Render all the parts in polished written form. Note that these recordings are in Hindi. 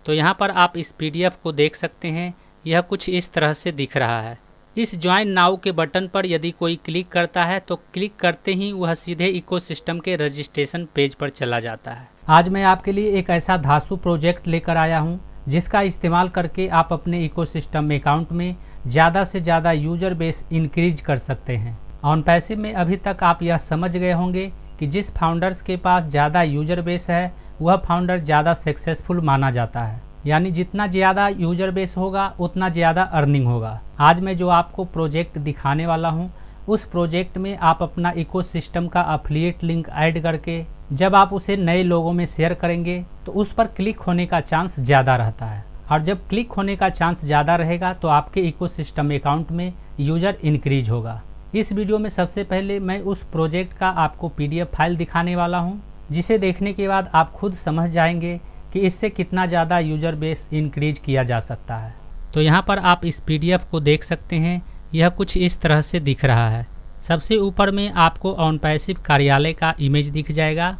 तो यहाँ पर आप इस PDF को देख सकते हैं। यह कुछ इस तरह से दिख रहा है। इस ज्वाइन नाउ के बटन पर यदि कोई क्लिक करता है तो क्लिक करते ही वह सीधे इकोसिस्टम के रजिस्ट्रेशन पेज पर चला जाता है। आज मैं आपके लिए एक ऐसा धांसू प्रोजेक्ट लेकर आया हूँ जिसका इस्तेमाल करके आप अपने इकोसिस्टम अकाउंट में ज़्यादा से ज़्यादा यूजर बेस इंक्रीज कर सकते हैं। ऑन पैसिव में अभी तक आप यह समझ गए होंगे कि जिस फाउंडर्स के पास ज़्यादा यूजर बेस है वह फाउंडर ज़्यादा सक्सेसफुल माना जाता है, यानी जितना ज़्यादा यूजर बेस होगा उतना ज़्यादा अर्निंग होगा। आज मैं जो आपको प्रोजेक्ट दिखाने वाला हूँ उस प्रोजेक्ट में आप अपना इकोसिस्टम का एफिलिएट लिंक ऐड करके जब आप उसे नए लोगों में शेयर करेंगे तो उस पर क्लिक होने का चांस ज़्यादा रहता है, और जब क्लिक होने का चांस ज़्यादा रहेगा तो आपके इकोसिस्टम अकाउंट में यूज़र इंक्रीज होगा। इस वीडियो में सबसे पहले मैं उस प्रोजेक्ट का आपको PDF फाइल दिखाने वाला हूँ, जिसे देखने के बाद आप खुद समझ जाएंगे कि इससे कितना ज़्यादा यूजर बेस इंक्रीज किया जा सकता है। तो यहाँ पर आप इस PDF को देख सकते हैं। यह कुछ इस तरह से दिख रहा है। सबसे ऊपर में आपको ऑन पैसिव कार्यालय का इमेज दिख जाएगा।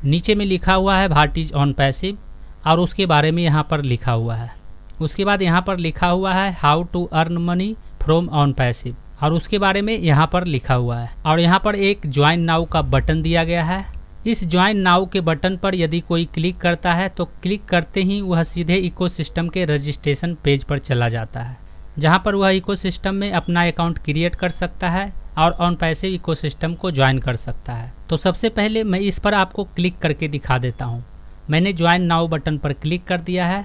नीचे में लिखा हुआ है व्हाट इज ऑन पैसिव, और उसके बारे में यहाँ पर लिखा हुआ है। उसके बाद यहाँ पर लिखा हुआ है how to earn money from OnPassive, और उसके बारे में यहाँ पर लिखा हुआ है। और यहाँ पर एक ज्वाइन नाउ का बटन दिया गया है। इस ज्वाइन नाउ के बटन पर यदि कोई क्लिक करता है तो क्लिक करते ही वह सीधे इकोसिस्टम के रजिस्ट्रेशन पेज पर चला जाता है, जहाँ पर वह इकोसिस्टम में अपना अकाउंट क्रिएट कर सकता है और ऑन पैसिव इकोसिस्टम को ज्वाइन कर सकता है। तो सबसे पहले मैं इस पर आपको क्लिक करके दिखा देता हूँ। मैंने ज्वाइन नाउ बटन पर क्लिक कर दिया है,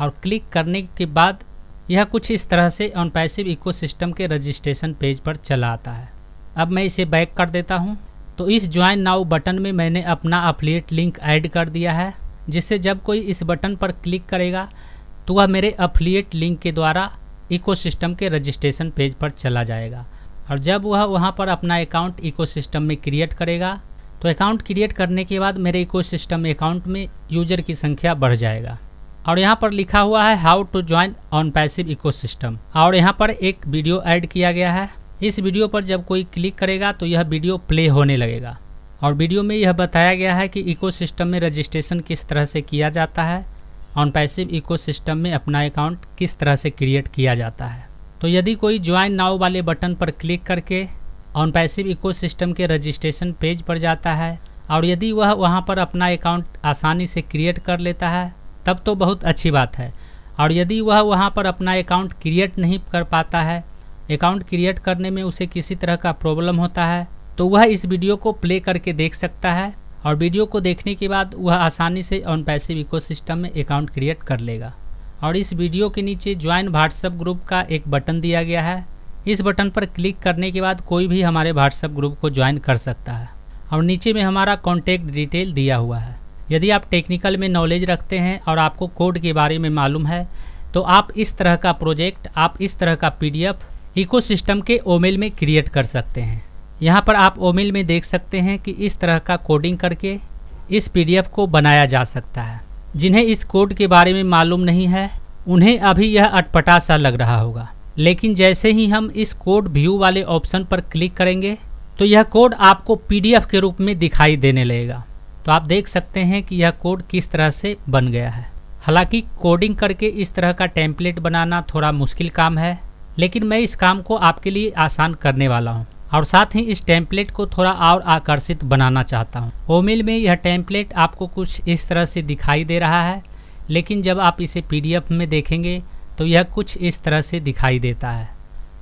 और क्लिक करने के बाद यह कुछ इस तरह से ऑन पैसिव इकोसिस्टम के रजिस्ट्रेशन पेज पर चला आता है। अब मैं इसे बैक कर देता हूँ। तो इस ज्वाइन नाउ बटन में मैंने अपना एफिलिएट लिंक ऐड कर दिया है, जिससे जब कोई इस बटन पर क्लिक करेगा तो वह मेरे एफिलिएट लिंक के द्वारा इकोसिस्टम के रजिस्ट्रेशन पेज पर चला जाएगा। और जब वह वहाँ पर अपना अकाउंट इकोसिस्टम में क्रिएट करेगा तो अकाउंट क्रिएट करने के बाद मेरे इकोसिस्टम अकाउंट में यूजर की संख्या बढ़ जाएगा। और यहाँ पर लिखा हुआ है how to join OnPassive ecosystem, और यहाँ पर एक वीडियो ऐड किया गया है। इस वीडियो पर जब कोई क्लिक करेगा तो यह वीडियो प्ले होने लगेगा, और वीडियो में यह बताया गया है कि इकोसिस्टम में रजिस्ट्रेशन किस तरह से किया जाता है, ऑन पैसिव इकोसिस्टम में अपना अकाउंट किस तरह से क्रिएट किया जाता है। तो यदि कोई ज्वाइन नाउ वाले बटन पर क्लिक करके ऑन पैसिव इकोसिस्टम के रजिस्ट्रेशन पेज पर जाता है, और यदि वह वहाँ पर अपना अकाउंट आसानी से क्रिएट कर लेता है तब तो बहुत अच्छी बात है। और यदि वह वहाँ पर अपना अकाउंट क्रिएट नहीं कर पाता है, अकाउंट क्रिएट करने में उसे किसी तरह का प्रॉब्लम होता है, तो वह इस वीडियो को प्ले करके देख सकता है, और वीडियो को देखने के बाद वह आसानी से ऑन पैसिव इकोसिस्टम में अकाउंट क्रिएट कर लेगा। और इस वीडियो के नीचे ज्वाइन व्हाट्सएप ग्रुप का एक बटन दिया गया है। इस बटन पर क्लिक करने के बाद कोई भी हमारे व्हाट्सएप ग्रुप को ज्वाइन कर सकता है, और नीचे में हमारा कॉन्टैक्ट डिटेल दिया हुआ है। यदि आप टेक्निकल में नॉलेज रखते हैं और आपको कोड के बारे में मालूम है तो आप इस तरह का प्रोजेक्ट, आप इस तरह का PDF इकोसिस्टम के ओमेल में क्रिएट कर सकते हैं। यहाँ पर आप ओमेल में देख सकते हैं कि इस तरह का कोडिंग करके इस PDF को बनाया जा सकता है। जिन्हें इस कोड के बारे में मालूम नहीं है उन्हें अभी यह अटपटा सा लग रहा होगा, लेकिन जैसे ही हम इस कोड व्यू वाले ऑप्शन पर क्लिक करेंगे तो यह कोड आपको PDF के रूप में दिखाई देने लगेगा। तो आप देख सकते हैं कि यह कोड किस तरह से बन गया है। हालांकि कोडिंग करके इस तरह का टेम्पलेट बनाना थोड़ा मुश्किल काम है, लेकिन मैं इस काम को आपके लिए आसान करने वाला हूं, और साथ ही इस टेम्पलेट को थोड़ा और आकर्षित बनाना चाहता हूं। ओमेल में यह टेम्पलेट आपको कुछ इस तरह से दिखाई दे रहा है, लेकिन जब आप इसे PDF में देखेंगे तो यह कुछ इस तरह से दिखाई देता है।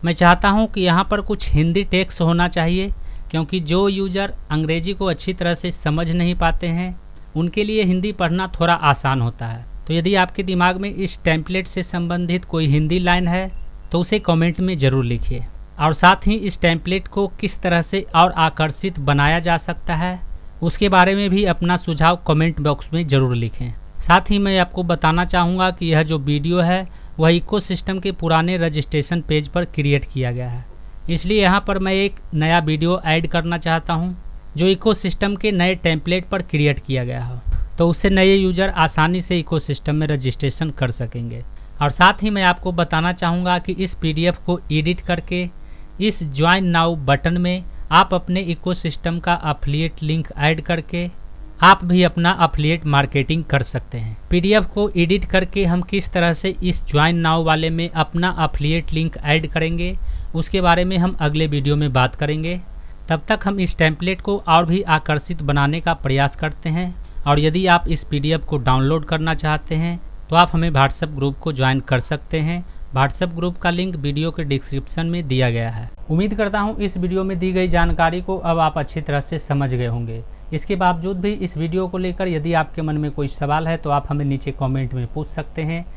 मैं चाहता हूं कि यहाँ पर कुछ हिंदी टेक्स्ट होना चाहिए, क्योंकि जो यूज़र अंग्रेजी को अच्छी तरह से समझ नहीं पाते हैं उनके लिए हिंदी पढ़ना थोड़ा आसान होता है। तो यदि आपके दिमाग में इस टेम्पलेट से संबंधित कोई हिंदी लाइन है तो उसे कमेंट में ज़रूर लिखिए, और साथ ही इस टेम्पलेट को किस तरह से और आकर्षित बनाया जा सकता है उसके बारे में भी अपना सुझाव कमेंट बॉक्स में ज़रूर लिखें। साथ ही मैं आपको बताना चाहूँगा कि यह जो वीडियो है वह इकोसिस्टम के पुराने रजिस्ट्रेशन पेज पर क्रिएट किया गया है, इसलिए यहाँ पर मैं एक नया वीडियो ऐड करना चाहता हूँ जो इकोसिस्टम के नए टेम्पलेट पर क्रिएट किया गया हो, तो उससे नए यूज़र आसानी से इकोसिस्टम में रजिस्ट्रेशन कर सकेंगे। और साथ ही मैं आपको बताना चाहूँगा कि इस PDF को एडिट करके इस ज्वाइन नाउ बटन में आप अपने इकोसिस्टम का एफिलिएट लिंक ऐड करके आप भी अपना अफिलिएट मार्केटिंग कर सकते हैं। पीडीएफ को एडिट करके हम किस तरह से इस ज्वाइन नाउ वाले में अपना अफिलिएट लिंक ऐड करेंगे, उसके बारे में हम अगले वीडियो में बात करेंगे। तब तक हम इस टेम्पलेट को और भी आकर्षित बनाने का प्रयास करते हैं। और यदि आप इस पीडीएफ को डाउनलोड करना चाहते हैं तो आप हमें व्हाट्सएप ग्रुप को ज्वाइन कर सकते हैं। व्हाट्सएप ग्रुप का लिंक वीडियो के डिस्क्रिप्शन में दिया गया है। उम्मीद करता हूँ इस वीडियो में दी गई जानकारी को अब आप अच्छी तरह से समझ गए होंगे। इसके बावजूद भी इस वीडियो को लेकर यदि आपके मन में कोई सवाल है तो आप हमें नीचे कमेंट में पूछ सकते हैं।